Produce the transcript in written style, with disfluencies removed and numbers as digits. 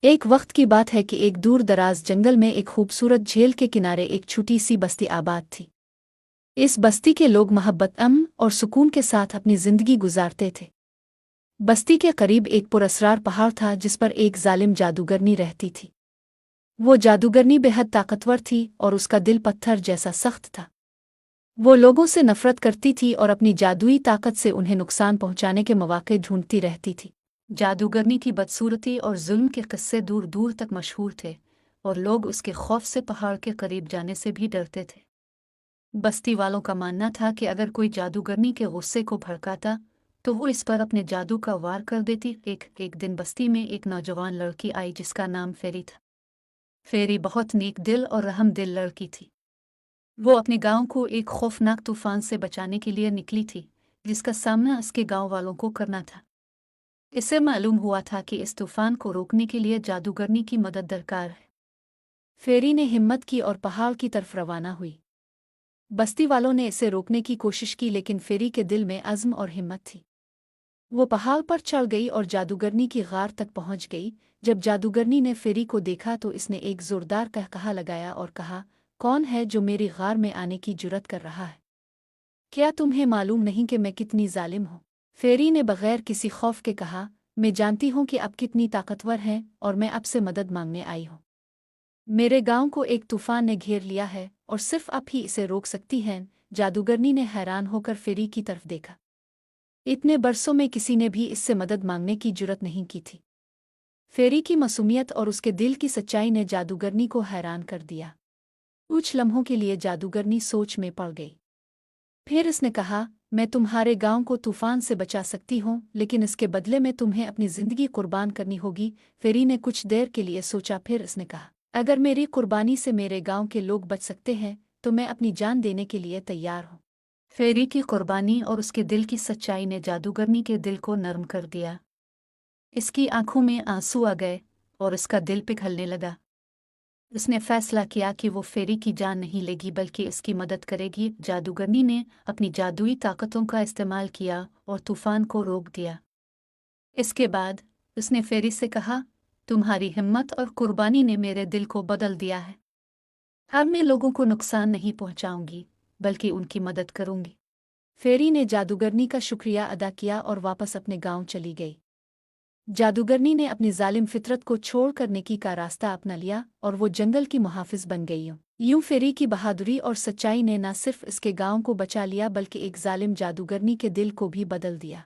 ایک وقت کی بات ہے کہ ایک دور دراز جنگل میں ایک خوبصورت جھیل کے کنارے ایک چھوٹی سی بستی آباد تھی۔ اس بستی کے لوگ محبت، امن اور سکون کے ساتھ اپنی زندگی گزارتے تھے۔ بستی کے قریب ایک پراسرار پہاڑ تھا جس پر ایک ظالم جادوگرنی رہتی تھی۔ وہ جادوگرنی بے حد طاقتور تھی اور اس کا دل پتھر جیسا سخت تھا۔ وہ لوگوں سے نفرت کرتی تھی اور اپنی جادوئی طاقت سے انہیں نقصان پہنچانے کے مواقع ڈھونڈتی رہتی تھی۔ جادوگرنی کی بدصورتی اور ظلم کے قصے دور دور تک مشہور تھے اور لوگ اس کے خوف سے پہاڑ کے قریب جانے سے بھی ڈرتے تھے۔ بستی والوں کا ماننا تھا کہ اگر کوئی جادوگرنی کے غصے کو بھڑکاتا تو وہ اس پر اپنے جادو کا وار کر دیتی۔ ایک دن بستی میں ایک نوجوان لڑکی آئی جس کا نام فیری تھا۔ فیری بہت نیک دل اور رحم دل لڑکی تھی۔ وہ اپنے گاؤں کو ایک خوفناک طوفان سے بچانے کے لیے نکلی تھی جس کا سامنا اس کے گاؤں والوں کو کرنا تھا۔ اسے معلوم ہوا تھا کہ اس طوفان کو روکنے کے لیے جادوگرنی کی مدد درکار ہے۔ فیری نے ہمت کی اور پہاڑ کی طرف روانہ ہوئی۔ بستی والوں نے اسے روکنے کی کوشش کی لیکن فیری کے دل میں عزم اور ہمت تھی۔ وہ پہاڑ پر چڑھ گئی اور جادوگرنی کی غار تک پہنچ گئی۔ جب جادوگرنی نے فیری کو دیکھا تو اس نے ایک زوردار قہقہا لگایا اور کہا، کون ہے جو میری غار میں آنے کی جرأت کر رہا ہے؟ کیا تمہیں معلوم نہیں کہ میں کتنی ظالم ہوں؟ فیری نے بغیر کسی خوف کے کہا، میں جانتی ہوں کہ اب کتنی طاقتور ہیں اور میں اب سے مدد مانگنے آئی ہوں۔ میرے گاؤں کو ایک طوفان نے گھیر لیا ہے اور صرف اب ہی اسے روک سکتی ہیں۔ جادوگرنی نے حیران ہو کر فیری کی طرف دیکھا۔ اتنے برسوں میں کسی نے بھی اس سے مدد مانگنے کی جرأت نہیں کی تھی۔ فیری کی معصومیت اور اس کے دل کی سچائی نے جادوگرنی کو حیران کر دیا۔ کچھ لمحوں کے لیے جادوگرنی سوچ میں پڑ گئی۔ پھر اس نے کہا، میں تمہارے گاؤں کو طوفان سے بچا سکتی ہوں لیکن اس کے بدلے میں تمہیں اپنی زندگی قربان کرنی ہوگی۔ فیری نے کچھ دیر کے لیے سوچا، پھر اس نے کہا، اگر میری قربانی سے میرے گاؤں کے لوگ بچ سکتے ہیں تو میں اپنی جان دینے کے لیے تیار ہوں۔ فیری کی قربانی اور اس کے دل کی سچائی نے جادوگرنی کے دل کو نرم کر دیا۔ اس کی آنکھوں میں آنسو آ گئے اور اس کا دل پگھلنے لگا۔ اس نے فیصلہ کیا کہ وہ فیری کی جان نہیں لے گی بلکہ اس کی مدد کرے گی۔ جادوگرنی نے اپنی جادوئی طاقتوں کا استعمال کیا اور طوفان کو روک دیا۔ اس کے بعد اس نے فیری سے کہا، تمہاری ہمت اور قربانی نے میرے دل کو بدل دیا ہے۔ اب میں لوگوں کو نقصان نہیں پہنچاؤں گی بلکہ ان کی مدد کروں گی۔ فیری نے جادوگرنی کا شکریہ ادا کیا اور واپس اپنے گاؤں چلی گئی۔ جادوگرنی نے اپنی ظالم فطرت کو چھوڑ کر نیکی کا راستہ اپنا لیا اور وہ جنگل کی محافظ بن گئی۔ یوں فیری کی بہادری اور سچائی نے نہ صرف اس کے گاؤں کو بچا لیا بلکہ ایک ظالم جادوگرنی کے دل کو بھی بدل دیا۔